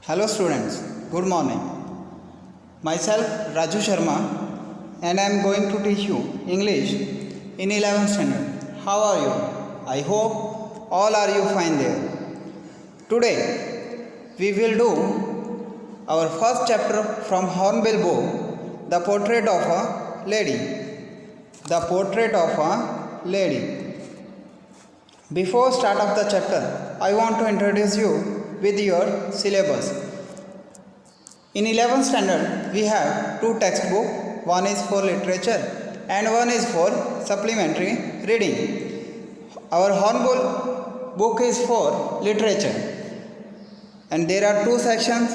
Hello students, good morning. Myself Raju Sharma and I am going to teach you English in 11th standard. How are you? I hope all are you fine there. Today we will do our first chapter from Hornbill book, The Portrait of a Lady. The Portrait of a Lady. Before start of the chapter, I want to introduce you with your syllabus. In 11th standard, we have two textbooks. One is for literature and one is for supplementary reading. Our Hornbill book is for literature. And there are two sections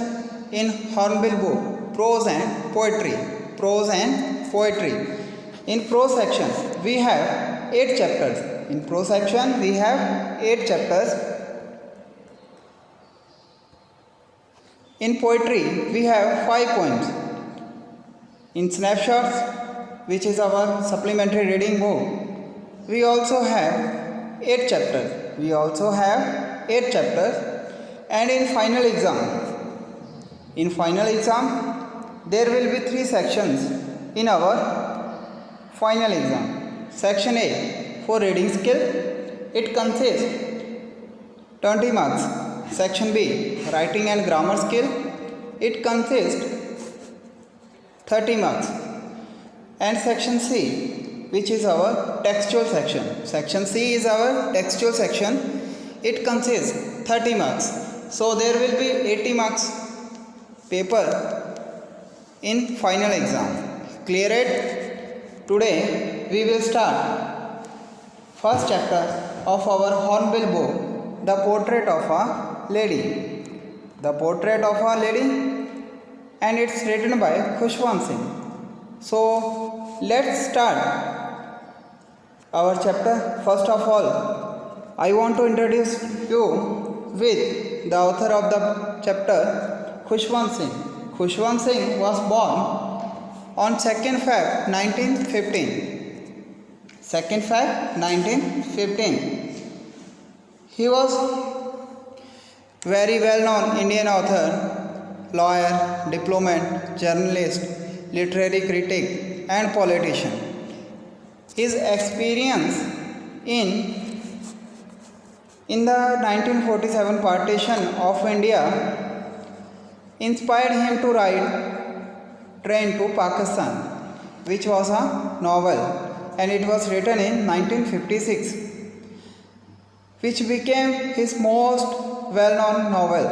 in Hornbill book, prose and poetry. Prose and poetry. In prose section, we have 8 chapters. In prose section, we have 8 chapters. In poetry, we have 5 poems. In snapshots, which is our supplementary reading book, we also have 8 chapters. And in final exam, there will be 3 sections in our final exam. Section A for reading skill, it consists 20 marks. Section B, writing and grammar skill, it consists 30 marks. And section C, which is our textual section. Section C is our textual section, it consists 30 marks. So there will be 80 marks paper in final exam. Clear it? Today we will start first chapter of our Hornbill book, The Portrait of a Lady. The Portrait of a Lady, and it's written by Khushwant Singh. So let's start our chapter. First of all, I want to introduce you with the author of the chapter, Khushwant Singh. Khushwant Singh was born on 2nd Feb 1915. 2nd Feb 1915. He was very well-known Indian author, lawyer, diplomat, journalist, literary critic and politician. His experience in the 1947 partition of India inspired him to write Train to Pakistan, which was a novel, and it was written in 1956, which became his most well-known novel.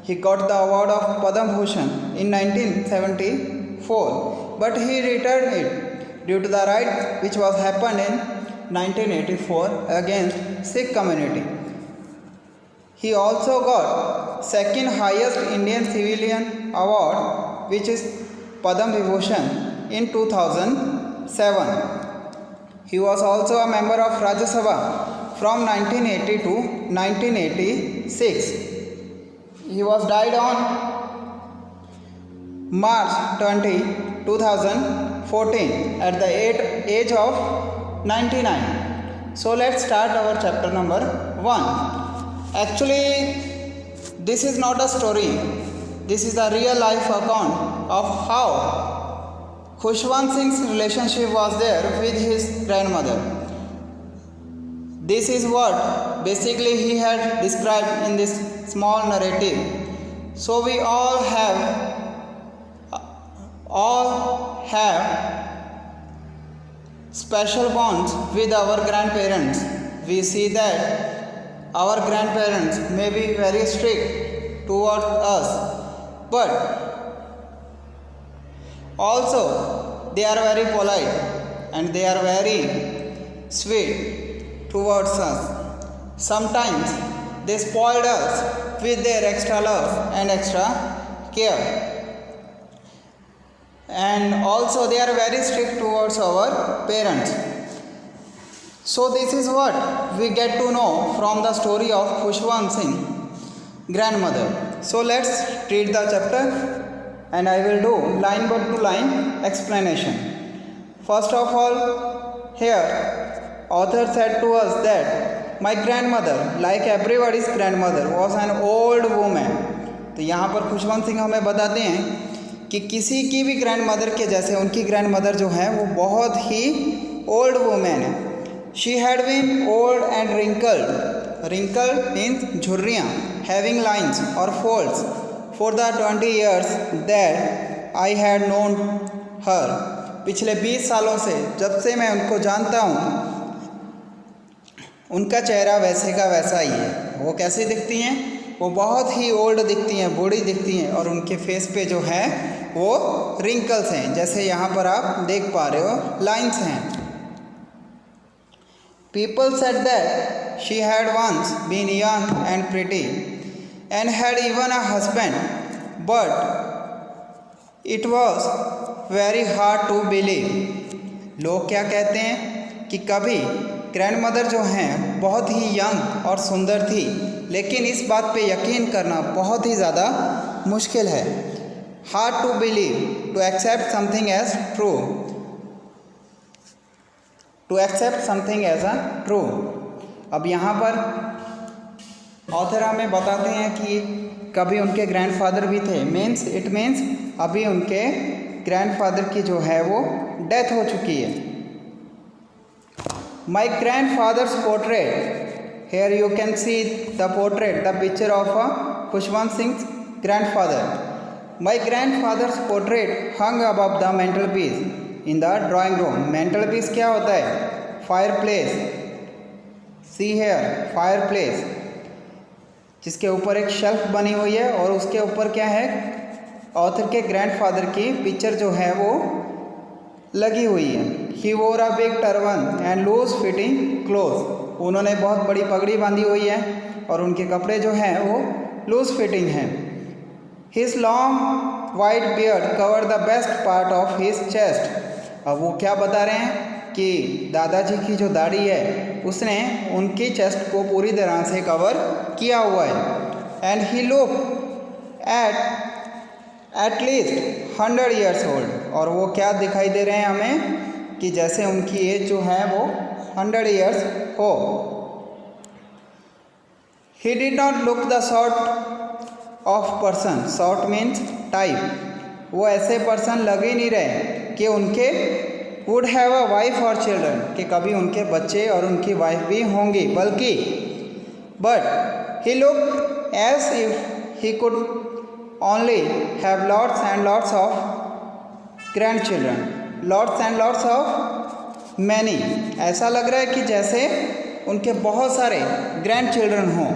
He got the award of Padma Bhushan in 1974, but he returned it due to the riot which was happened in 1984 against Sikh community. He also got second highest Indian civilian award, which is Padma Vibhushan in 2007. He was also a member of Rajya Sabha from 1980 to 1986. He was died on March 20, 2014 at the age of 99. So let's start our chapter number 1. Actually, this is not a story. This is a real life account of how Khushwant Singh's relationship was there with his grandmother. This is what basically he had described in this small narrative. So we all have special bonds with our grandparents. We see that our grandparents may be very strict towards us, but also they are very polite and they are very sweet towards us. Sometimes they spoiled us with their extra love and extra care. And also they are very strict towards our parents. So this is what we get to know from the story of Khushwant Singh grandmother. So let's read the chapter and I will do line by line explanation. First of all, here author said to us that my grandmother, like everybody's grandmother, was an old woman. तो यहाँ पर खुशवंत सिंह हमें बताते हैं कि किसी की भी ग्रैंड मदर के जैसे उनकी ग्रैंड मदर जो है वो बहुत ही ओल्ड वुमेन है। She had been old and wrinkled, wrinkled means झुर्रियाँ, हैविंग लाइन्स और folds for the 20 years that I had known her. पिछले 20 सालों से जब से मैं उनको जानता हूँ उनका चेहरा वैसे का वैसा ही है। वो कैसी दिखती हैं? वो बहुत ही ओल्ड दिखती हैं, बूढ़ी दिखती हैं और उनके फेस पे जो है वो रिंकल्स हैं, जैसे यहाँ पर आप देख पा रहे हो लाइंस हैं। People said that she had once been young and pretty and had even a husband but it was very hard to believe. लोग क्या कहते हैं कि कभी ग्रैंड मदर जो हैं बहुत ही यंग और सुंदर थी, लेकिन इस बात पे यकीन करना बहुत ही ज़्यादा मुश्किल है। Hard to believe, to accept something as true, to accept something as a true. अब यहाँ पर ऑथर हमें बताते हैं कि कभी उनके ग्रैंडफादर भी थे, इट मीन्स अभी उनके ग्रैंडफादर की जो है वो डेथ हो चुकी है। My grandfather's portrait, here you can see the portrait, the picture of Khushwant Singh's grandfather. My grandfather's portrait hung above the mantelpiece in the drawing room. Mantelpiece क्या होता है? Fireplace. See here, fireplace, जिसके ऊपर एक shelf बनी हुई है और उसके ऊपर क्या है? ऑथर के ग्रैंडफादर की पिक्चर जो है वो लगी हुई है। He wore a big turban and loose fitting clothes. उन्होंने बहुत बड़ी पगड़ी बांधी हुई है और उनके कपड़े जो हैं वो लूज फिटिंग हैं। His long white beard covered the best part of his chest. अब वो क्या बता रहे हैं कि दादाजी की जो दाढ़ी है उसने उनकी चेस्ट को पूरी तरह से कवर किया हुआ है। And he looked at least 100 years old. और वो क्या दिखाई दे रहे हैं हमें कि जैसे उनकी एज जो है वो 100 years हो। He did not look the sort of person, sort means type, वो ऐसे पर्सन लग ही नहीं रहे कि उनके would have a wife or children, कि कभी उनके बच्चे और उनकी वाइफ भी होंगी, बल्कि but he looked as if he could only have lots and lots of grandchildren, lots and lots of many, ऐसा लग रहा है कि जैसे उनके बहुत सारे ग्रैंड चिल्ड्रन हों,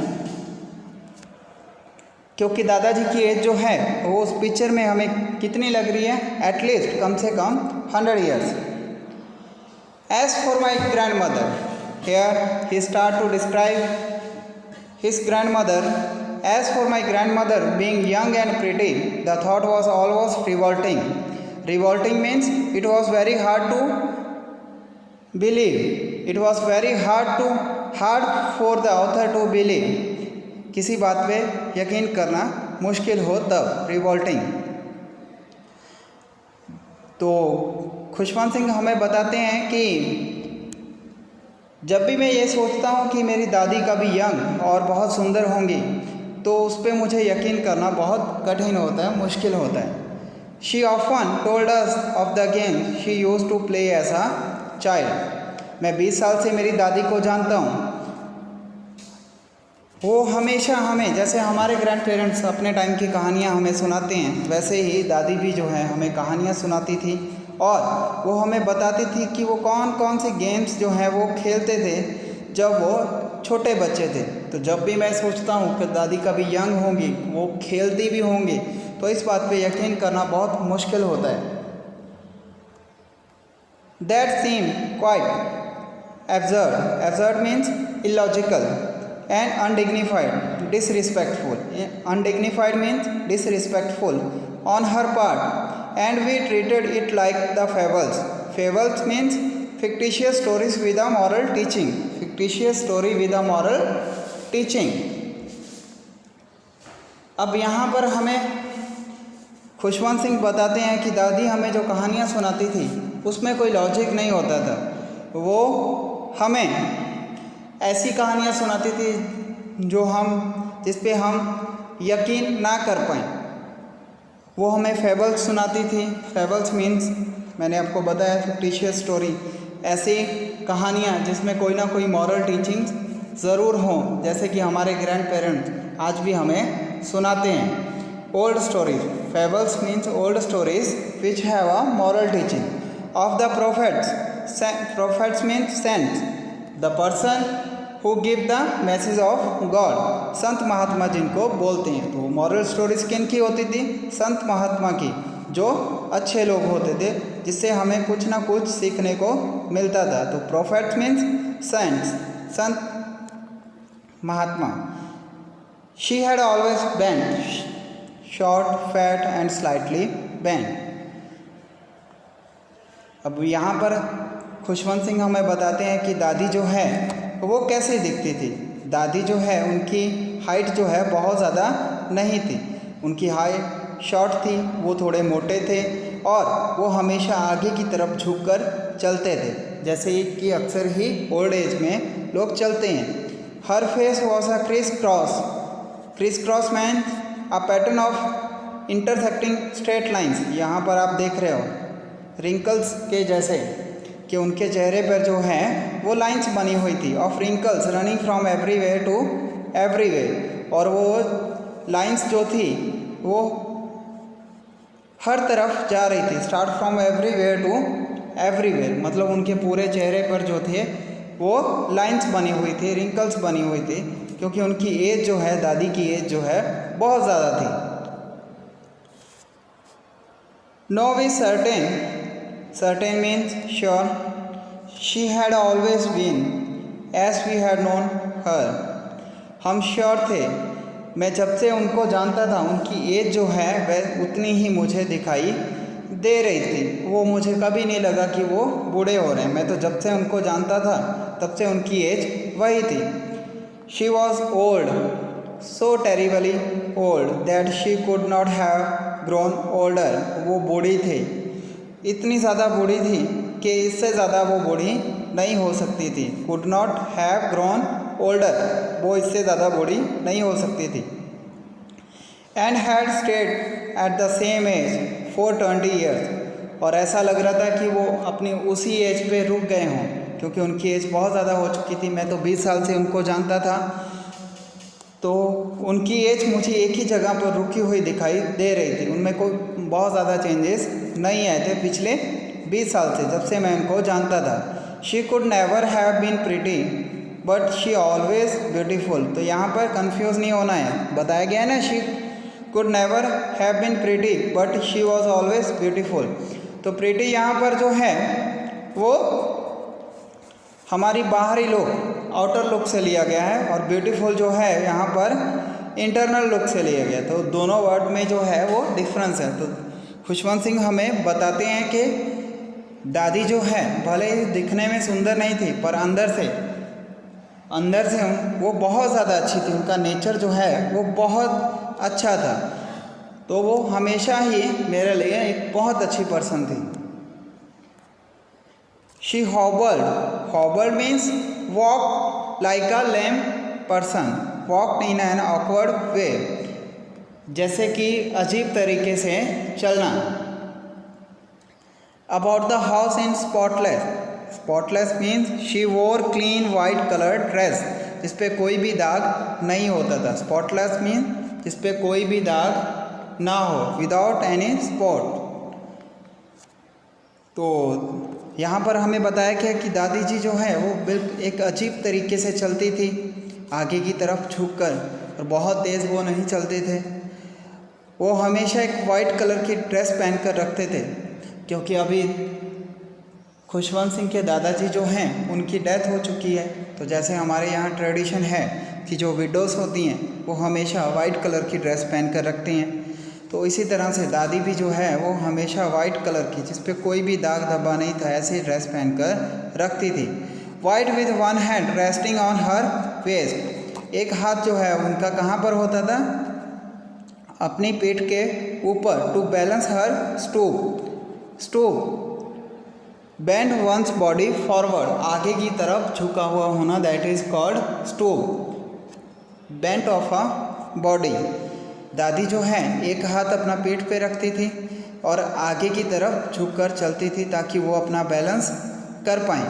क्योंकि दादाजी की एज जो है वो उस पिक्चर में हमें कितनी लग रही है? एटलीस्ट कम से कम 100 years। As for my grandmother, here he start to describe his grandmother. As for my grandmother being young and pretty, the thought was almost revolting. Revolting means it was very hard to believe. It was very hard for the author to believe. किसी बात पे यकीन करना मुश्किल हो तब revolting. तो खुशवंत सिंह हमें बताते हैं कि जब भी मैं ये सोचता हूँ कि मेरी दादी कभी यंग और बहुत सुंदर होंगी तो उस पर मुझे यकीन करना बहुत कठिन होता है, मुश्किल होता है। She often told us of the game she use to play as a child. मैं 20 साल से मेरी दादी को जानता हूँ, वो हमेशा हमें, जैसे हमारे ग्रैंड पेरेंट्स अपने टाइम की कहानियाँ हमें सुनाते हैं, वैसे ही दादी भी जो है हमें कहानियाँ सुनाती थी और वो हमें बताती थी कि वो कौन कौन से गेम्स जो हैं वो खेलते थे जब वो छोटे बच्चे थे। तो जब भी मैं सोचता हूँ कि दादी कभी यंग होंगी, वो खेलती भी होंगी, तो इस बात पे यकीन करना बहुत मुश्किल होता है। That seemed quite absurd. Absurd means illogical and undignified, disrespectful. Undignified means disrespectful on her part, and we treated it like the fables. Fables means fictitious stories with a moral teaching. Fictitious story with a moral teaching. अब यहाँ पर हमें खुशवंत सिंह बताते हैं कि दादी हमें जो कहानियाँ सुनाती थी उसमें कोई लॉजिक नहीं होता था। वो हमें ऐसी कहानियाँ सुनाती थी जिस पे हम यकीन ना कर पाएँ। वो हमें फेबल्स सुनाती थी। फेबल्स मीन्स मैंने आपको बताया फिक्टिशियस स्टोरी, ऐसी कहानियाँ जिसमें कोई ना कोई मॉरल टीचिंग्स ज़रूर हों, जैसे कि हमारे ग्रैंड पेरेंट्स आज भी हमें सुनाते हैं। Old stories, fables means old stories which have a moral teaching of the prophets. Prophets means saints, the person who give the message of God. संत महात्मा जिनको बोलते हैं। तो मॉरल स्टोरीज किन की होती थी? संत महात्मा की, जो अच्छे लोग होते थे, जिससे हमें कुछ ना कुछ सीखने को मिलता था। तो प्रोफेट्स मीन्स सेंट्स, संत महात्मा। She had always bent, short, fat and slightly bent. अब यहाँ पर खुशवंत सिंह हमें बताते हैं कि दादी जो है वो कैसे दिखती थी। दादी जो है उनकी हाइट जो है बहुत ज़्यादा नहीं थी, उनकी हाइट शॉर्ट थी, वो थोड़े मोटे थे और वो हमेशा आगे की तरफ झुककर चलते थे, जैसे कि अक्सर ही ओल्ड एज में लोग चलते हैं। Her face was a criss cross. Criss cross means a pattern of intersecting straight lines. यहाँ पर आप देख रहे हो रिंकल्स के जैसे कि उनके चेहरे पर जो है वो लाइंस बनी हुई थी, of wrinkles running from everywhere to everywhere. और वो लाइंस जो थी वो हर तरफ जा रही थी, start from everywhere to everywhere, मतलब उनके पूरे चेहरे पर जो थे वो लाइंस बनी हुई थी, रिंकल्स बनी हुई थी, क्योंकि उनकी एज जो है, दादी की एज जो है बहुत ज़्यादा थी। No we certain, certain means sure, she had always been as we had known her. हम श्योर थे, मैं जब से उनको जानता था उनकी एज जो है वह उतनी ही मुझे दिखाई दे रही थी। वो मुझे कभी नहीं लगा कि वो बूढ़े हो रहे हैं। मैं तो जब से उनको जानता था तब से उनकी एज वही थी। She was old, so terribly old that she could not have grown older. वो बूढ़ी थी, इतनी ज़्यादा बूढ़ी थी कि इससे ज़्यादा वो बूढ़ी नहीं हो सकती थी। Could not have grown older, वो इससे ज़्यादा बूढ़ी नहीं हो सकती थी। And had stayed at the same age for 20 years. और ऐसा लग रहा था कि वो अपनी उसी एज पे रुक गए हों, क्योंकि उनकी एज बहुत ज़्यादा हो चुकी थी। मैं तो 20 साल से उनको जानता था, तो उनकी एज मुझे एक ही जगह पर रुकी हुई दिखाई दे रही थी। उनमें कोई बहुत ज़्यादा चेंजेस नहीं आए थे पिछले 20 साल से, जब से मैं उनको जानता था। She could never have been pretty but she always beautiful. तो यहाँ पर कंफ्यूज नहीं होना है, बताया गया है ना, she could never have been pretty but she was always beautiful. तो प्रिटी यहाँ पर जो है वो हमारी बाहरी लुक, आउटर लुक से लिया गया है, और ब्यूटीफुल जो है यहाँ पर इंटरनल लुक से लिया गया। तो दोनों वर्ड में जो है वो डिफरेंस है। तो खुशवंत सिंह हमें बताते हैं कि दादी जो है भले ही दिखने में सुंदर नहीं थी, पर अंदर से वो बहुत ज़्यादा अच्छी थी। उनका नेचर जो है वो बहुत अच्छा था। तो वो हमेशा ही मेरे लिए एक बहुत अच्छी पर्सन थी। She hobbled, hobbled means walk like a lame person, walk in an awkward way, जैसे कि अजीब तरीके से चलना। About the house in spotless, spotless means she wore clean white coloured dress, जिस पे कोई भी दाग नहीं होता था। स्पॉटलेस मीन्स जिस पे कोई भी दाग ना हो, विदाउट एनी स्पॉट। तो यहाँ पर हमें बताया गया कि दादी जी जो है वो बिल्कुल एक अजीब तरीके से चलती थी, आगे की तरफ झुककर, और बहुत तेज़ वो नहीं चलते थे। वो हमेशा एक वाइट कलर की ड्रेस पहन कर रखते थे, क्योंकि अभी खुशवंत सिंह के दादाजी जो हैं उनकी डेथ हो चुकी है। तो जैसे हमारे यहाँ ट्रेडिशन है कि जो विडोज़ होती हैं वो हमेशा वाइट कलर की ड्रेस पहन कर रखती हैं, तो इसी तरह से दादी भी जो है वो हमेशा वाइट कलर की, जिस पे कोई भी दाग धब्बा नहीं था, ऐसी ड्रेस पहनकर रखती थी। White with one hand resting on her waist, एक हाथ जो है उनका कहाँ पर होता था? अपनी पीठ के ऊपर। To balance her stoop, bend one's body forward, आगे की तरफ झुका हुआ होना, that is called stoop, bent of a body. दादी जो है एक हाथ अपना पीठ पे रखती थी और आगे की तरफ झुककर चलती थी ताकि वो अपना बैलेंस कर पाएँ,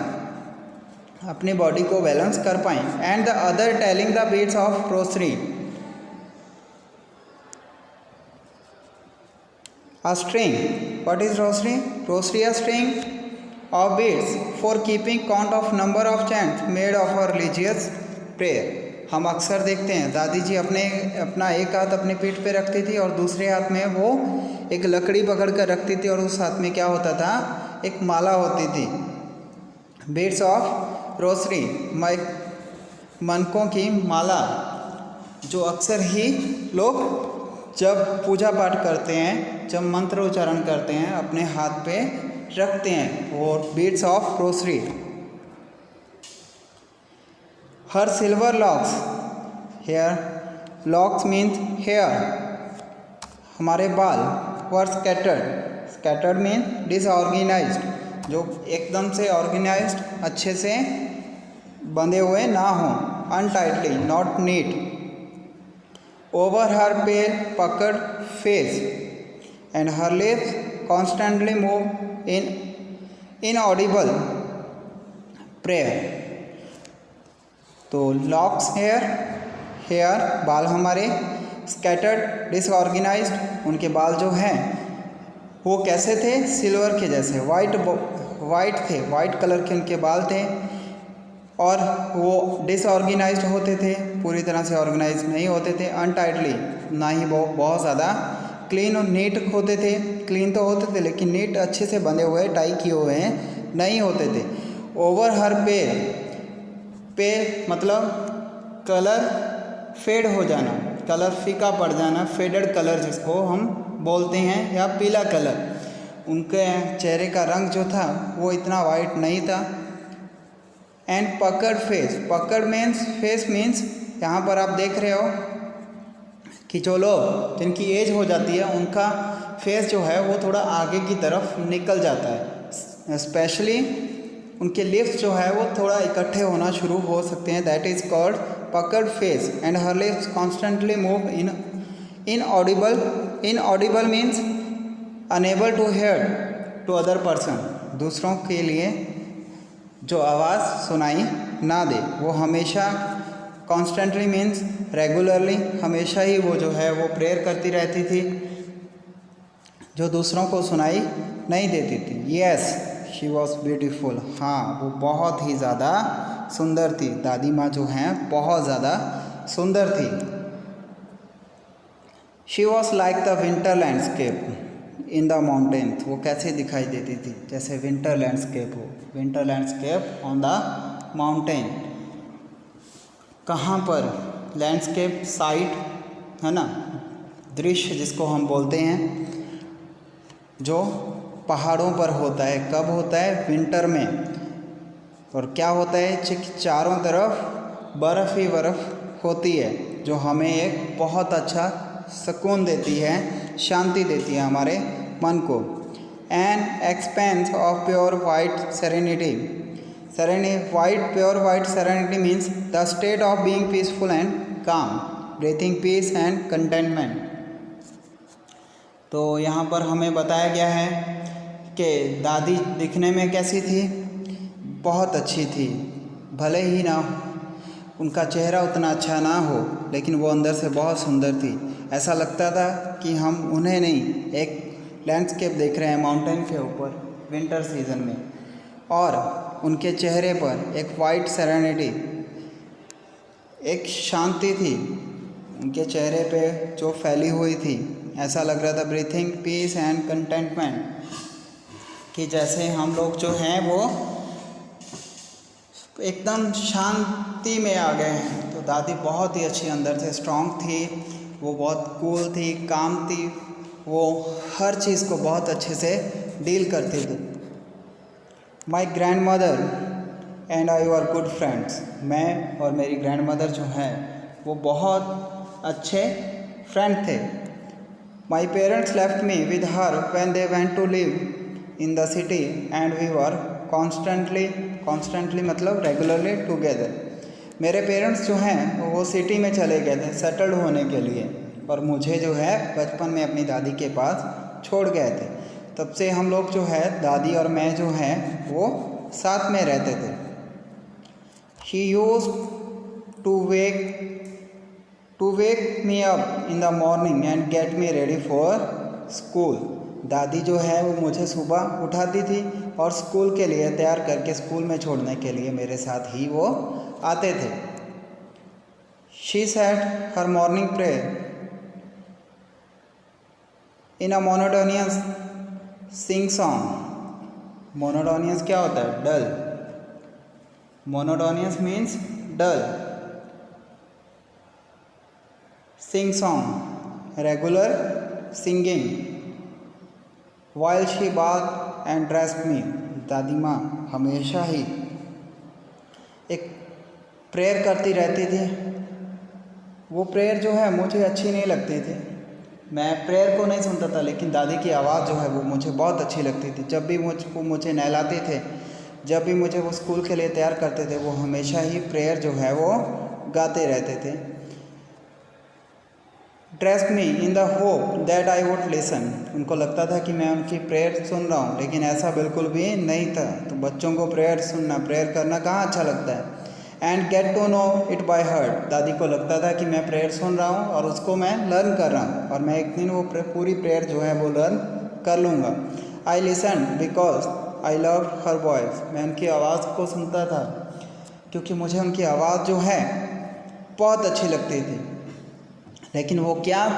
अपनी बॉडी को बैलेंस कर पाएँ। And the other telling the beats of rosary. A string. What is rosary? Rosary a string of beads for keeping count of number of chants made of a religious prayer. हम अक्सर देखते हैं दादी जी अपना एक हाथ अपने पीठ पे रखती थी और दूसरे हाथ में वो एक लकड़ी पकड़ कर रखती थी और उस हाथ में क्या होता था, एक माला होती थी। बीड्स ऑफ रोसरी, मनकों की माला, जो अक्सर ही लोग जब पूजा पाठ करते हैं, जब मंत्र उच्चारण करते हैं, अपने हाथ पे रखते हैं, वो beads of rosary. Her silver locks, hair locks means hair, हमारे बाल, were scattered, scattered mean disorganised, जो एकदम से ऑर्गेनाइज्ड, अच्छे से बंधे हुए ना हों, untidily, not neat. Over her pale puckered face and her lips constantly moved in inaudible prayer. तो locks hair बाल हमारे, scattered disorganized, उनके बाल जो हैं वो कैसे थे, सिल्वर के जैसे, वाइट थे, वाइट कलर के उनके बाल थे और वो डिसऑर्गेनाइज्ड होते थे, पूरी तरह से ऑर्गेनाइज नहीं होते थे, अनटाइटली, ना ही वो बहुत ज़्यादा क्लीन और नीट होते थे। क्लीन तो होते थे लेकिन नीट अच्छे से बंधे हुए, टाई किए हुए हैं नहीं होते थे। ओवर हर पेल मतलब कलर फेड हो जाना, कलर फीका पड़ जाना, फेडेड कलर जिसको हम बोलते हैं, या पीला कलर। उनके चेहरे का रंग जो था वो इतना वाइट नहीं था। एंड पकड़ फेस, पकड़ मीन्स, फेस मीन्स, यहाँ पर आप देख रहे हो कि जो लोग जिनकी एज हो जाती है उनका फेस जो है वो थोड़ा आगे की तरफ निकल जाता है, स्पेशली उनके लिप्स जो है वो थोड़ा इकट्ठे होना शुरू हो सकते हैं, that is called pucker face. And her lips constantly move inaudible means unable to hear to other person, दूसरों के लिए जो आवाज़ सुनाई ना दे, वो हमेशा, कॉन्स्टेंटली मीन्स रेगुलरली, हमेशा ही वो जो है वो प्रेयर करती रहती थी जो दूसरों को सुनाई नहीं देती थी। यस शी वॉज ब्यूटीफुल, हाँ वो बहुत ही ज़्यादा सुंदर थी, दादी माँ जो हैं बहुत ज़्यादा सुंदर थी। She was like the winter landscape in the mountains, वो कैसे दिखाई देती थी, जैसे विंटर लैंडस्केप हो, winter landscape on the mountain. कहाँ पर, लैंडस्केप साइट है ना, दृश्य जिसको हम बोलते हैं, जो पहाड़ों पर होता है। कब होता है, विंटर में। और क्या होता है, चारों तरफ बर्फ़ ही बर्फ़ होती है, जो हमें एक बहुत अच्छा सुकून देती है, शांति देती है हमारे मन को। An expense of pure white serenity, pure white serenity means the state of being peaceful and काम, ब्रीथिंग पीस एंड कंटेंटमेंट। तो यहाँ पर हमें बताया गया है कि दादी दिखने में कैसी थी, बहुत अच्छी थी, भले ही ना उनका चेहरा उतना अच्छा ना हो लेकिन वो अंदर से बहुत सुंदर थी। ऐसा लगता था कि हम उन्हें नहीं, एक लैंडस्केप देख रहे हैं माउंटेन के ऊपर विंटर सीजन में, और उनके चेहरे पर एक वाइट सेरेनिटी, एक शांति थी उनके चेहरे पे जो फैली हुई थी। ऐसा लग रहा था ब्रीथिंग पीस एंड कंटेंटमेंट, कि जैसे हम लोग जो हैं वो एकदम शांति में आ गए हैं। तो दादी बहुत ही अच्छी अंदर से स्ट्रांग थी, वो बहुत कूल थी, काम थी, वो हर चीज़ को बहुत अच्छे से डील करती थी। My grand mother and I were good friends, मैं और मेरी ग्रैंड मदर जो हैं वो बहुत अच्छे फ्रेंड थे। My parents left me with her when they went to live in the city and we were constantly मतलब रेगुलरली टुगेदर। मेरे पेरेंट्स जो हैं वो सिटी में चले गए थे सेटल्ड होने के लिए, और मुझे जो है बचपन में अपनी दादी के पास छोड़ गए थे। तब से हम लोग जो है दादी और मैं जो है वो साथ में रहते थे। She used to wake me up in the morning and get me ready for school। दादी जो है वो मुझे सुबह उठाती थी और स्कूल के लिए तैयार करके स्कूल में छोड़ने के लिए मेरे साथ ही वो आते थे। She said her morning prayer in a monotonous sing song। Monotonous क्या होता है? Dull. Monotonous means dull. Sing song, regular singing. While she bath and dressed me. दादी माँ हमेशा ही एक प्रेयर करती रहती थी। वो प्रेयर जो है मुझे अच्छी नहीं लगती थी। मैं प्रेयर को नहीं सुनता था, लेकिन दादी की आवाज़ जो है वो मुझे बहुत अच्छी लगती थी। जब भी मुझे नहलाते थे, जब भी मुझे वो स्कूल के लिए तैयार करते थे, वो हमेशा ही प्रेयर जो है वो गाते रहते थे। Dressed me in the hope that I would listen. उनको लगता था कि मैं उनकी प्रेयर सुन रहा हूँ, लेकिन ऐसा बिल्कुल भी नहीं था। तो बच्चों को प्रेयर करना कहाँ अच्छा लगता है। And get to know it by heart. दादी को लगता था कि मैं प्रेयर सुन रहा हूँ और उसको मैं लर्न कर रहा हूँ, और मैं एक दिन वो पूरी प्रेयर जो है वो लर्न कर लूँगा। I listen because I love her voice. मैं उनकी आवाज़ को सुनता था क्योंकि मुझे उनकी आवाज़ जो है बहुत अच्छी लगती थी। लेकिन वो क्या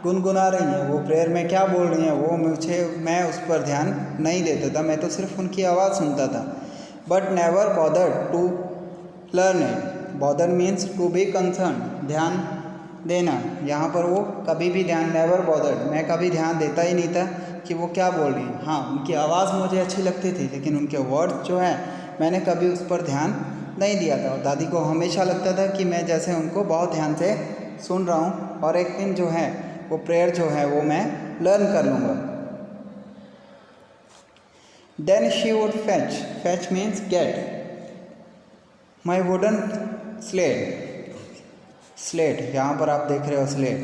गुनगुना रही हैं, वो प्रेयर में क्या बोल रही हैं, मैं उस पर ध्यान नहीं देता था। मैं तो सिर्फ उनकी आवाज़ सुनता था। But never bother to learn it. Bother means to be concern, ध्यान देना। यहाँ पर वो कभी भी नेवर बॉदर्ड, मैं कभी ध्यान देता ही नहीं था कि वो क्या बोल रही हैं। हाँ, उनकी आवाज़ मुझे अच्छी लगती थी, लेकिन उनके वर्ड्स जो है मैंने कभी उस पर ध्यान नहीं दिया था। और दादी को हमेशा लगता था कि मैं जैसे उनको बहुत ध्यान से सुन रहा हूँ, और एक दिन जो है वो प्रेयर जो है वो मैं लर्न कर लूँगा। Then she would fetch means get my wooden slate. यहाँ पर आप देख रहे हो स्लेट।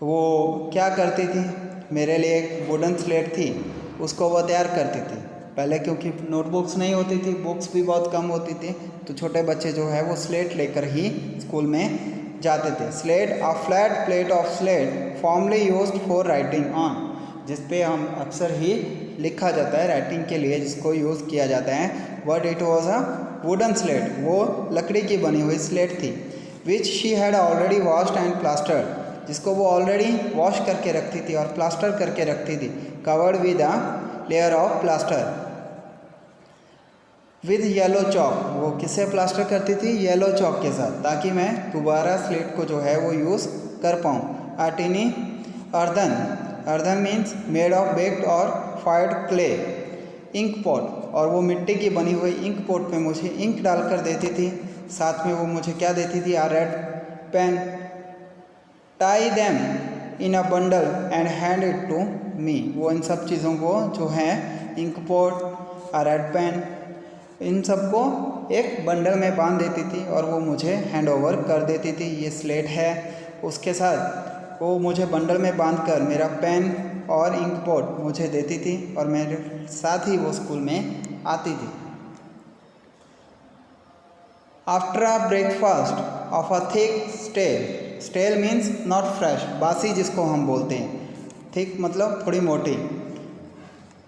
वो क्या करती थी, मेरे लिए एक वुडन स्लेट थी, उसको वो तैयार करती थी। पहले क्योंकि नोटबुक्स नहीं होती थी, बुक्स भी बहुत कम होती थी, तो छोटे बच्चे जो है वो स्लेट लेकर ही स्कूल में जाते थे। Slate, a flat plate of slate formally used for writing on, जिस पे हम अक्सर ही लिखा जाता है राइटिंग के लिए, जिसको यूज़ किया जाता है। But it was a wooden slate, वो लकड़ी की बनी हुई स्लेट थी। Which she had already washed and plastered, जिसको वो ऑलरेडी वॉश करके रखती थी और प्लास्टर करके रखती थी। Covered with a layer of plaster with yellow chalk. वो किससे प्लास्टर करती थी? येलो चॉक के साथ, ताकि मैं दोबारा स्लेट को जो है वो यूज़ कर पाऊँ। आर्टिनी earthen means made of baked और फायर्ड क्ले। इंक पॉट, और वो मिट्टी की बनी हुई इंक पॉट में मुझे इंक डालकर देती थी। साथ में वो मुझे क्या देती थी? A red pen. Tie them in a bundle and hand it to me. वो इन सब चीज़ों को जो है ink pot, a red pen, इन सबको एक बंडल में बांध देती थी और वो मुझे हैंड ओवर कर देती थी। ये स्लेट है, उसके साथ वो मुझे बंडल में बांधकर मेरा पेन और इंक पॉट मुझे देती थी, और मेरे साथ ही वो स्कूल में आती थी। After a breakfast of a thick stale means not fresh, बासी जिसको हम बोलते हैं। थिक मतलब थोड़ी मोटी।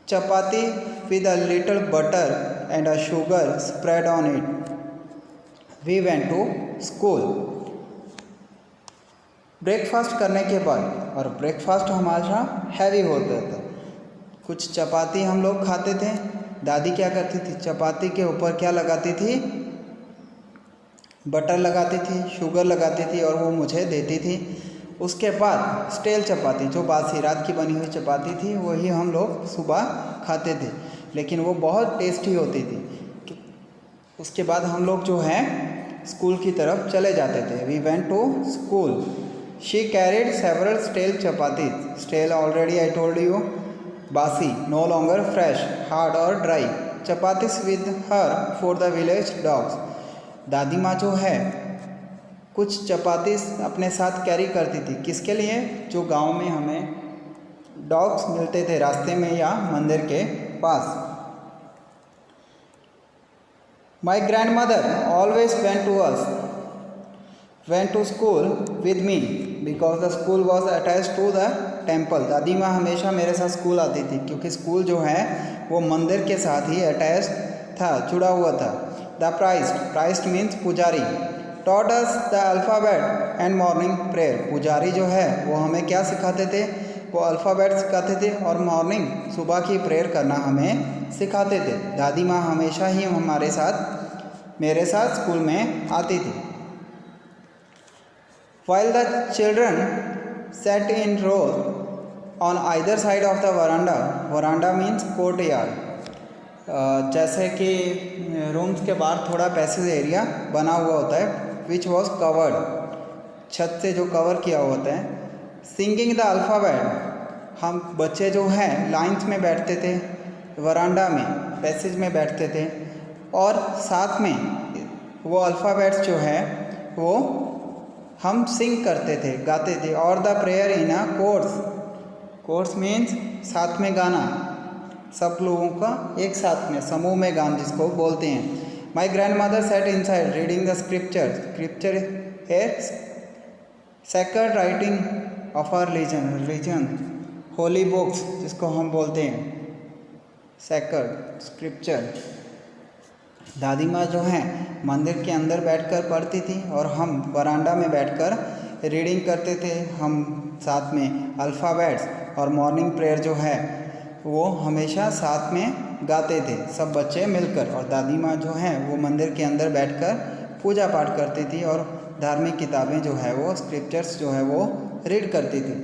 Chapati with a little butter and a sugar spread on it. We went to school. Breakfast करने के बाद, और ब्रेकफास्ट हमारा हैवी होता था, कुछ चपाती हम लोग खाते थे। दादी क्या करती थी? चपाती के ऊपर क्या लगाती थी? बटर लगाती थी, शुगर लगाती थी, और वो मुझे देती थी। उसके बाद स्टेल चपाती, जो बासी रात की बनी हुई चपाती थी, वही हम लोग सुबह खाते थे, लेकिन वो बहुत टेस्टी होती थी। उसके बाद हम लोग जो है स्कूल की तरफ चले जाते थे। We went to school. She carried several stale chapati. Stale already I told you, बासी, नो लॉन्गर फ्रेश, हार्ड और dry. Chapatis with her for the village dogs. दादी माँ जो है कुछ चपाती अपने साथ कैरी करती थी। किसके लिए? जो गांव में हमें डॉग्स मिलते थे रास्ते में या मंदिर के पास। My grandmother always went to school with me because the school was attached to the temple। दादी माँ हमेशा मेरे साथ स्कूल आती थी क्योंकि स्कूल जो है वो मंदिर के साथ ही अटैच था, जुड़ा हुआ था। द प्राइस्ट मीन्स पुजारी। taught us the alphabet and morning prayer। पुजारी जो है वो हमें क्या सिखाते थे? वो अल्फ़ाबेट सिखाते थे और मॉर्निंग सुबह की प्रेयर करना हमें सिखाते थे। दादी माँ हमेशा ही हमारे साथ मेरे साथ स्कूल में आती थी। While the children sat in rows on either side of the veranda means courtyard। जैसे कि रूम्स के बाहर थोड़ा पैसेज एरिया बना हुआ होता है, विच वॉज कवर्ड, छत से जो कवर किया होता है। सिंगिंग द अल्फ़ाबेट, हम बच्चे जो हैं लाइन्स में बैठते थे, वरांडा में पैसेज में बैठते थे और साथ में वो अल्फ़ाबेट्स जो है वो हम सिंग करते थे, गाते थे। और the prayer in a course means साथ में गाना, सब लोगों का एक साथ में समूह में गान जिसको बोलते हैं। My grandmother sat inside reading the scripture है sacred writing of our religion, holy books जिसको हम बोलते हैं सेक्रेड स्क्रिप्चर। दादी माँ जो हैं मंदिर के अंदर बैठकर पढ़ती थी और हम वरांडा में बैठकर रीडिंग करते थे। हम साथ में अल्फ़ाबेट्स और मॉर्निंग प्रेयर जो है वो हमेशा साथ में गाते थे, सब बच्चे मिलकर। और दादी माँ जो हैं वो मंदिर के अंदर बैठकर पूजा पाठ करती थी और धार्मिक किताबें जो है वो स्क्रिप्चर्स जो है वो रीड करती थी।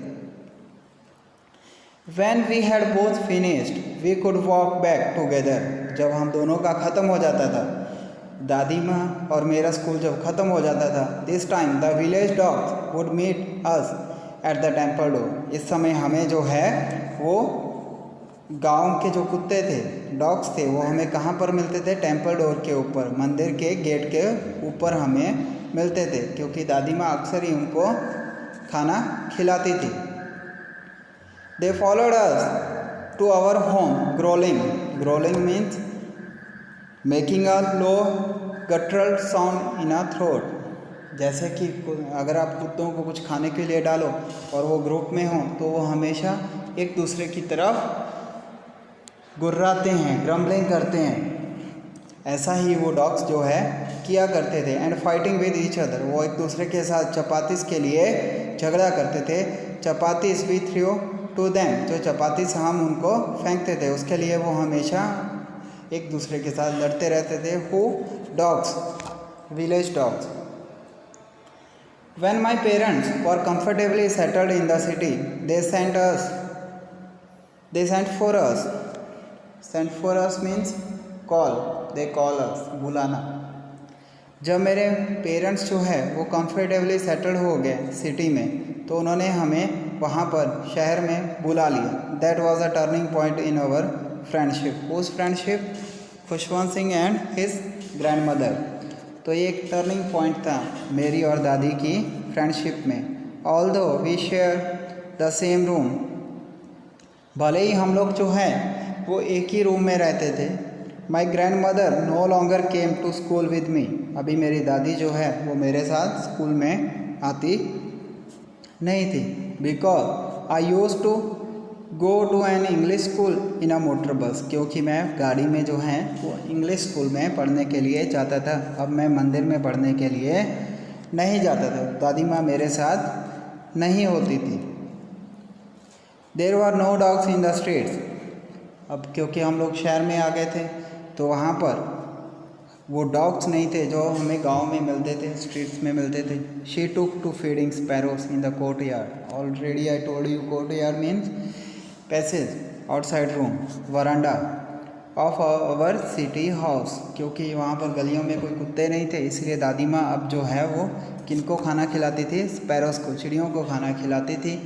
When we had both finished, we could walk back together। जब हम दोनों का ख़त्म हो जाता था, दादी माँ और मेरा स्कूल जब ख़त्म हो जाता था, this time the village dogs would meet us at the temple door। इस समय हमें जो है वो गांव के जो कुत्ते थे, डॉग्स थे, वो हमें कहाँ पर मिलते थे? टेम्पल डोर के ऊपर, मंदिर के गेट के ऊपर हमें मिलते थे, क्योंकि दादी माँ अक्सर ही उनको खाना खिलाती थी। They followed us to our home growling means making a low guttural sound in a throat। जैसे कि अगर आप कुत्तों को कुछ खाने के लिए डालो और वो ग्रुप में हो तो वो हमेशा एक दूसरे की तरफ गुर्राते हैं, ग्रम्बलिंग करते हैं। ऐसा ही वो डॉग्स जो है किया करते थे। And fighting with each other, वो एक दूसरे के साथ चपातीस के लिए झगड़ा करते थे। Chapatis we threw to them, जो चपातीस हम उनको फेंकते थे उसके लिए वो हमेशा एक दूसरे के साथ लड़ते रहते थे। Who? Dogs, village dogs. When my parents were comfortably settled in the city, they sent for us। Sent for us means call, they call us, बुलाना। जब मेरे पेरेंट्स जो है वो कंफर्टेबली सेटल्ड हो गए सिटी में तो उन्होंने हमें वहाँ पर शहर में बुला लिया। That was a turning point in our friendship. उस friendship Khushwant Singh and his grandmother. तो ये एक टर्निंग पॉइंट था मेरी और दादी की फ्रेंडशिप में। Although we share the same room, भले ही हम लोग जो हैं वो एक ही रूम में रहते थे। My grandmother no longer came to school with me. अभी मेरी दादी जो है वो मेरे साथ स्कूल में आती नहीं थी। Because I use to go to an English school in a motor bus, क्योंकि मैं गाड़ी में जो है वो इंग्लिश स्कूल में पढ़ने के लिए जाता था। अब मैं मंदिर में पढ़ने के लिए नहीं जाता था, दादी माँ मेरे साथ नहीं होती थी। There were no dogs in the streets. अब क्योंकि हम लोग शहर में आ गए थे तो वहाँ पर वो डॉग्स नहीं थे जो हमें गांव में मिलते थे, स्ट्रीट्स में मिलते थे। She took to feeding sparrows in the courtyard. Already I told you courtyard means passage, outside room, veranda of our city house. क्योंकि वहाँ पर गलियों में कोई कुत्ते नहीं थे इसलिए दादी माँ अब जो है वो किनको खाना खिलाती थी? स्पैरोस को, चिड़ियों को खाना खिलाती थी।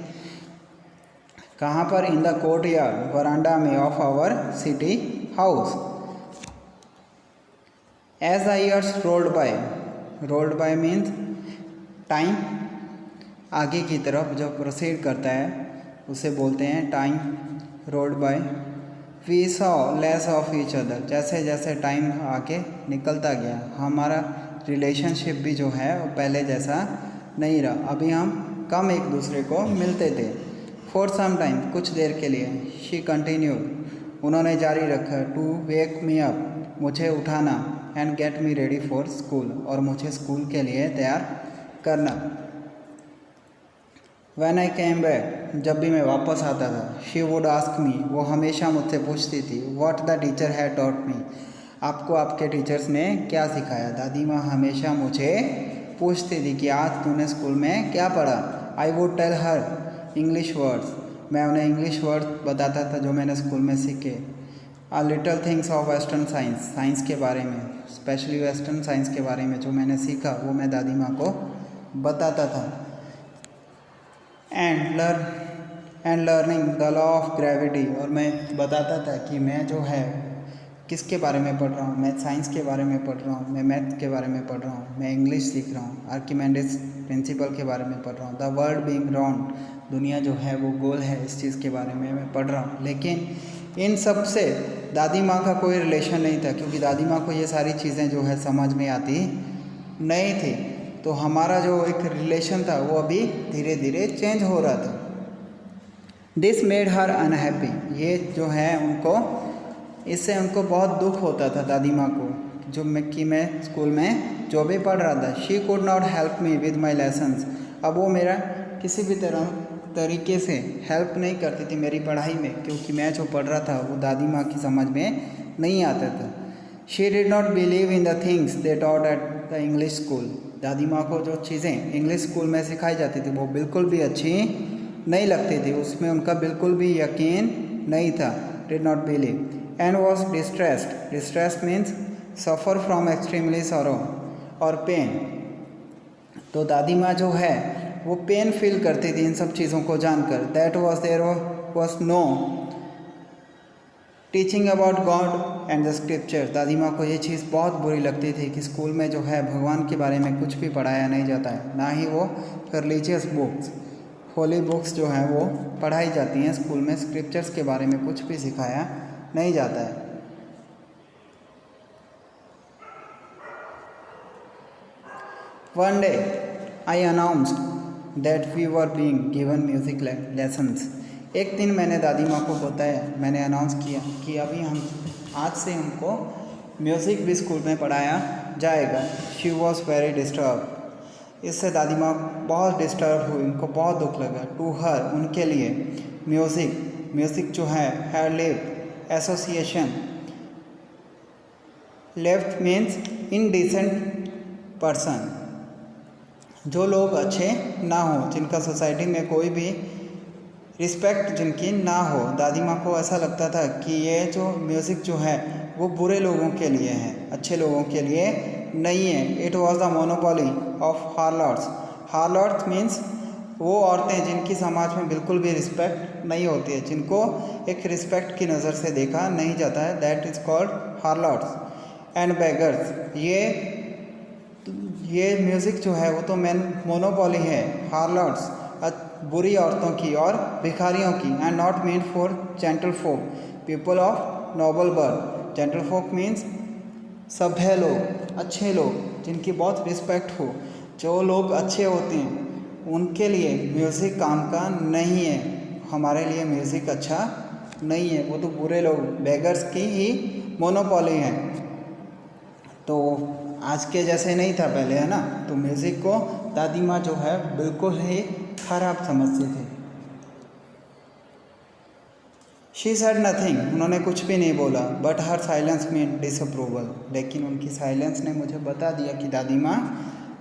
कहाँ पर? In the courtyard, veranda में of our city house. As the years rolled by means time आगे की तरफ जब प्रोसीड करता है उसे बोलते हैं time rolled by. We saw less of each other, जैसे जैसे टाइम आगे निकलता गया हमारा रिलेशनशिप भी जो है वो पहले जैसा नहीं रहा, अभी हम कम एक दूसरे को मिलते थे। फॉर सम टाइम, कुछ देर के लिए। शी कंटिन्यूड, उन्होंने जारी रखा। टू वेक मी अप, मुझे उठाना। And get me ready for school, और मुझे स्कूल के लिए तैयार करना। When I came back, जब भी मैं वापस आता था, she would ask me, वो हमेशा मुझसे पूछती थी, what the teacher had taught me, आपको आपके टीचर्स ने क्या सिखाया। दादी माँ हमेशा मुझे पूछती थी कि आज तूने स्कूल में क्या पढ़ा। I would tell her English words, मैं उन्हें इंग्लिश वर्ड्स बताता था जो मैंने स्कूल में सीखे। A little things of western science, science के बारे में, स्पेशली वेस्टर्न साइंस के बारे में जो मैंने सीखा वो मैं दादी माँ को बताता था। And learning the law of gravity, और मैं बताता था कि मैं जो है किसके बारे में पढ़ रहा हूँ। मैं साइंस के बारे में पढ़ रहा हूँ, मैं मैथ के बारे में पढ़ रहा हूँ, मैं इंग्लिश सीख रहा हूँ, आर्किमेडिस प्रिंसिपल के बारे में पढ़ रहा हूँ। द वर्ल्ड बीइंग राउंड, दुनिया जो है वो गोल है, इस चीज़ के बारे में मैं पढ़ रहा हूँ। लेकिन इन सब से दादी माँ का कोई रिलेशन नहीं था, क्योंकि दादी माँ को ये सारी चीज़ें जो है समझ में आती नहीं थी। तो हमारा जो एक रिलेशन था वो अभी धीरे धीरे चेंज हो रहा था। दिस मेड हर अनहैप्पी, ये जो है इससे उनको बहुत दुख होता था दादी माँ को, मैं स्कूल में जो भी पढ़ रहा था। She could not help me with my lessons, अब वो मेरा किसी भी तरीके से हेल्प नहीं करती थी मेरी पढ़ाई में, क्योंकि मैं जो पढ़ रहा था वो दादी माँ की समझ में नहीं आता था। She did not believe in the things they taught at the English school, दादी माँ को जो चीज़ें इंग्लिश स्कूल में सिखाई जाती थी वो बिल्कुल भी अच्छी नहीं लगती थी, उसमें उनका बिल्कुल भी यकीन नहीं था। Did not believe. And was distressed, distressed means suffer from extremely sorrow और पेन। तो दादी माँ जो है वो पेन फील करती थी इन सब चीज़ों को जानकर। That was there was no teaching about God and the scripture, दादी माँ को ये चीज़ बहुत बुरी लगती थी कि स्कूल में जो है भगवान के बारे में कुछ भी पढ़ाया नहीं जाता है, ना ही वो रिलीजियस बुक्स, होली बुक्स जो हैं वो पढ़ाई जाती हैं स्कूल में। स्क्रिप्चर्स के बारे में कुछ भी सिखाया नहीं जाता है। One day I announced that we were being given music lessons, एक दिन मैंने दादी माँ को बताया, मैंने अनाउंस किया कि अभी आज से हमको म्यूज़िक भी स्कूल में पढ़ाया जाएगा। शी वॉज वेरी डिस्टर्ब, इससे दादी माँ बहुत डिस्टर्ब हुई, उनको बहुत दुख लगा। टू हर, उनके लिए म्यूज़िक जो है had lived association, left means indecent person, जो लोग अच्छे ना हो, जिनका सोसाइटी में कोई भी रिस्पेक्ट जिनकी ना हो। दादी माँ को ऐसा लगता था कि ये जो म्यूज़िक जो है वो बुरे लोगों के लिए है, अच्छे लोगों के लिए नहीं है। It was the monopoly of harlots, harlots means वो औरतें जिनकी समाज में बिल्कुल भी रिस्पेक्ट नहीं होती है, जिनको एक रिस्पेक्ट की नज़र से देखा नहीं जाता है, that is called harlots. And beggars, ये म्यूज़िक जो है वो तो मोनोपोली है हार्लॉट्स, बुरी औरतों की और भिखारियों की। And not mean for gentle folk, people of noble birth, gentle folk means सभ्य लोग, अच्छे लोग, जिनकी बहुत रिस्पेक्ट हो, जो लोग अच्छे होते हैं उनके लिए म्यूज़िक काम का नहीं है। हमारे लिए म्यूज़िक अच्छा नहीं है, वो तो बुरे लोग, बेगर्स की ही मोनोपोली है। तो आज के जैसे नहीं था पहले, है ना। तो म्यूज़िक को दादी माँ जो है बिल्कुल ही खराब समझते थे। शी सेड नथिंग, उन्होंने कुछ भी नहीं बोला। But her silence mean disapproval, लेकिन उनकी साइलेंस ने मुझे बता दिया कि दादी माँ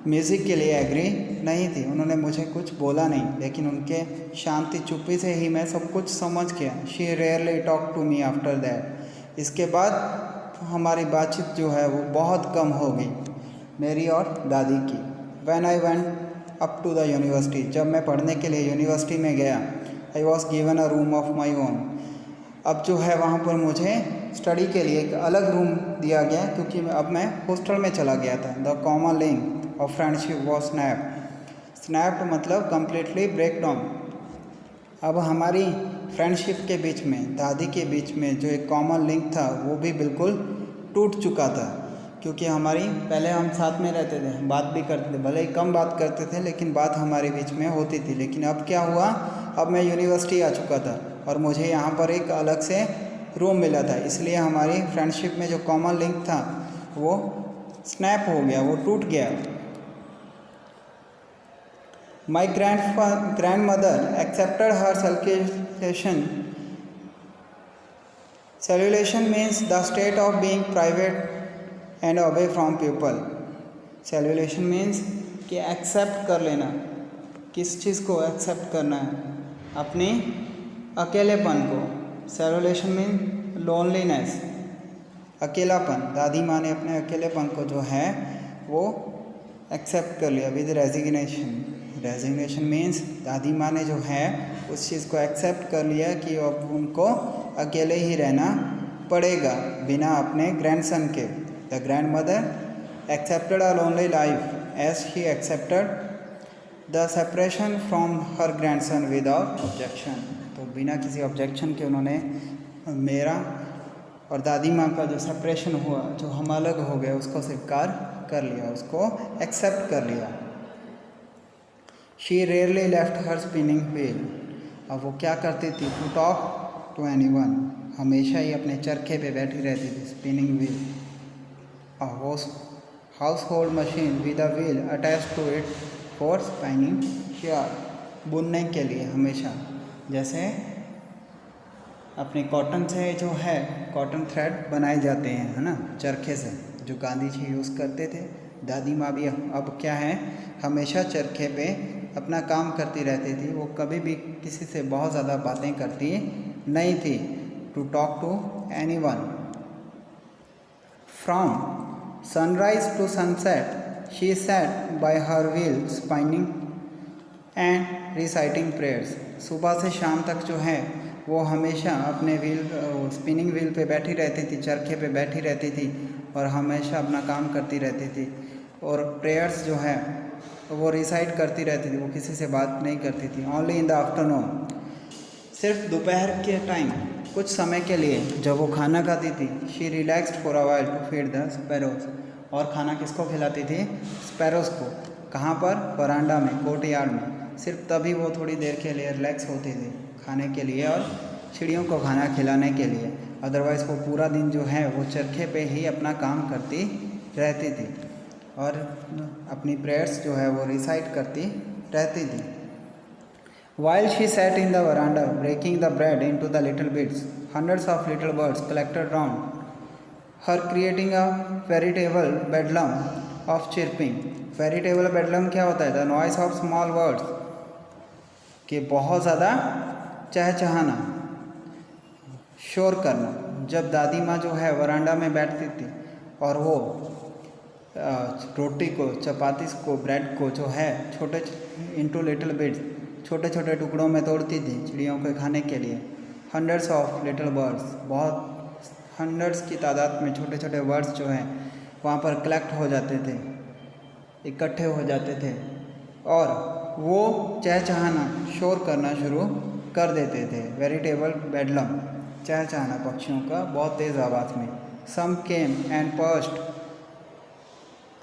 म्यूज़िक के लिए एग्री नहीं थी। उन्होंने मुझे कुछ बोला नहीं, लेकिन उनके शांति चुप्पी से ही मैं सब कुछ समझ गया। She rarely talk to me after that, इसके बाद हमारी बातचीत जो है वो बहुत कम हो गई मेरी और दादी की। When I went up to the university, जब मैं पढ़ने के लिए यूनिवर्सिटी में गया, I was given a room of my own, अब जो है वहाँ पर मुझे स्टडी के लिए एक अलग रूम दिया गया, क्योंकि अब मैं हॉस्टल में चला गया था। The common link of friendship was snap, snapped मतलब कम्प्लीटली ब्रेक डाउन। अब हमारी फ्रेंडशिप के बीच में, दादी के बीच में जो एक कॉमन लिंक था वो भी बिल्कुल टूट चुका था, क्योंकि हमारी पहले हम साथ में रहते थे, बात भी करते थे, भले ही कम बात करते थे लेकिन बात हमारे बीच में होती थी। लेकिन अब क्या हुआ, अब मैं यूनिवर्सिटी आ चुका था और मुझे यहाँ पर एक अलग से रूम मिला था, इसलिए हमारी फ्रेंडशिप में जो कॉमन लिंक था वो स्नैप हो गया, वो टूट गया। My grandmother accepted her seclusion. Seclusion means the state of being private and away from people. Seclusion means कि एक्सेप्ट कर लेना। किस चीज़ को एक्सेप्ट करना है? अपने अकेलेपन को। सेल्युलेशन मीन लोनलीनेस, अकेलापन। दादी माँ ने अपने अकेलेपन को जो है वो एक्सेप्ट कर लिया विद रेजिग्नेशन। रेजिग्नेशन मीन्स दादी माँ ने जो है उस चीज़ को एक्सेप्ट कर लिया कि अब उनको अकेले ही रहना पड़ेगा बिना अपने ग्रैंडसन के। The grandmother accepted a lonely life as he accepted the separation from her grandson without objection. तो बिना किसी ऑब्जेक्शन के उन्होंने मेरा और दादी माँ का जो सेपरेशन हुआ, जो हम अलग हो गए, उसको स्वीकार कर लिया, उसको एक्सेप्ट कर लिया। She rarely left her spinning wheel. अब वो क्या करती थी? To talk to anyone. हमेशा ही अपने चरखे पे बैठी रहती थी, spinning wheel. Household machine with a wheel attach to it for spinning yarn. बुनने के लिए हमेशा, जैसे अपने कॉटन से जो है कॉटन थ्रेड बनाए जाते हैं, है ना, चरखे से, जो गांधी जी यूज़ करते थे। दादी माँ भी अब क्या है, हमेशा चरखे पे अपना काम करती रहती थी। वो कभी भी किसी से बहुत ज़्यादा बातें करती नहीं थी। To talk to anyone. From sunrise to sunset she sat by her wheel spinning and reciting prayers. सुबह से शाम तक जो है वो हमेशा अपने स्पिनिंग व्हील पे बैठी रहती थी, चरखे पे बैठी रहती थी और हमेशा अपना काम करती रहती थी। और प्रेयर्स जो है वो रिसाइट करती रहती थी, वो किसी से बात नहीं करती थी। ओनली इन द आफ्टरनून, सिर्फ दोपहर के टाइम, कुछ समय के लिए जब वो खाना खाती थी, she relaxed for a while to feed the sparrows. और खाना किसको खिलाती थी? स्पैरोज को। कहाँ पर? वरांडा में, कोर्टयार्ड में। सिर्फ तभी वो थोड़ी देर के लिए रिलैक्स होती थी, खाने के लिए और चिड़ियों को खाना खिलाने के लिए। अदरवाइज़ वो पूरा दिन जो है वो चरखे पे ही अपना काम करती रहती थी और अपनी प्रेयर्स जो है वो रिसाइट करती रहती थी। While she sat in the veranda breaking the bread into the little bits, hundreds of little birds collected round her, creating a veritable bedlam of chirping. Veritable bedlam क्या होता है? The noise of small birds, कि बहुत ज़्यादा चहचहाना, शोर करना। जब दादी माँ जो है वरांडा में बैठती थी और वो रोटी को, चपाती को, ब्रेड को जो है छोटे इंटू लिटिल बिट्स, छोटे छोटे टुकड़ों में तोड़ती थी चिड़ियों को खाने के लिए। हंड्रेड्स ऑफ लिटिल बर्ड्स, बहुत हंड्रेड्स की तादाद में छोटे छोटे बर्ड्स जो हैं वहाँ पर कलेक्ट हो जाते थे, इकट्ठे हो जाते थे और वो चहचहाना, शोर करना शुरू कर देते थे। वेरिटेबल बेडलम, चहचहाना पक्षियों का बहुत तेज़ आवाज़ में। Some came and perched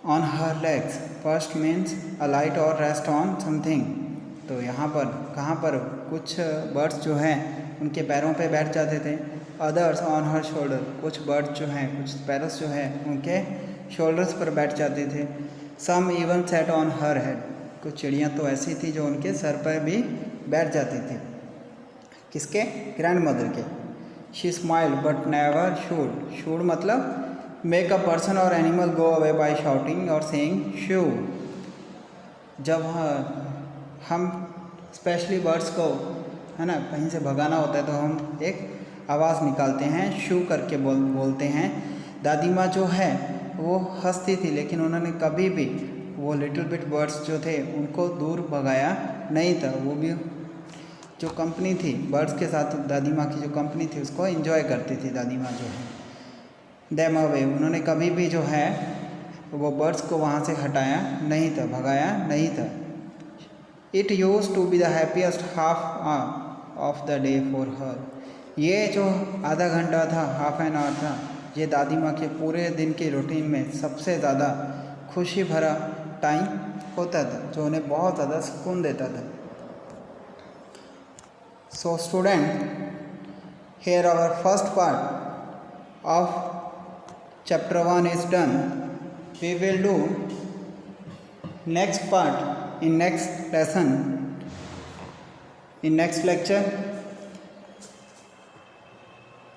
on her legs. Perched means alight और रेस्ट ऑन समथिंग। तो यहाँ पर कहाँ पर कुछ बर्ड्स जो हैं उनके पैरों पे बैठ जाते थे। अदर्स ऑन हर शोल्डर, कुछ बर्ड्स जो हैं, कुछ स्पैरोस जो हैं उनके शोल्डर्स पर बैठ जाते थे। Some even sat on her head, कुछ चिड़ियाँ तो ऐसी थी जो उनके सर पर भी बैठ जाती थी। किसके? ग्रैंड मदर के। She smile but never should. Should मतलब मेक अ पर्सन और animal go away by shouting और सेइंग शू। जब हम स्पेशली बर्ड्स को, है ना, कहीं से भगाना होता है तो हम एक आवाज़ निकालते हैं, शू करके बोलते हैं। दादी माँ जो है वो हंसती थी, लेकिन उन्होंने कभी भी वो लिटिल बिट बर्ड्स जो थे उनको दूर भगाया नहीं था। वो भी जो कंपनी थी बर्ड्स के साथ, दादी माँ की जो कंपनी थी उसको एंजॉय करती थी दादी माँ जो है। देम अवे, उन्होंने कभी भी जो है वो बर्ड्स को वहाँ से हटाया नहीं था, भगाया नहीं था। It used to be the happiest half hour of the day for her. ये जो आधा घंटा था, हाफ एन आवर था, ये दादी माँ के पूरे दिन की रूटीन में सबसे ज़्यादा खुशी भरा टाइम होता था, जो उन्हें बहुत ज़्यादा सुकून देता था. So student, here our first part of chapter 1 is done. We will do next part in next lesson, in next lecture.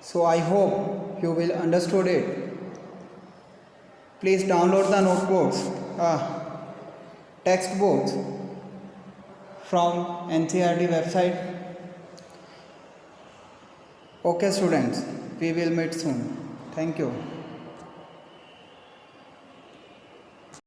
So I hope you will understood it. Please download the notebooks, textbooks from NCERT website. Okay students, we will meet soon. Thank you.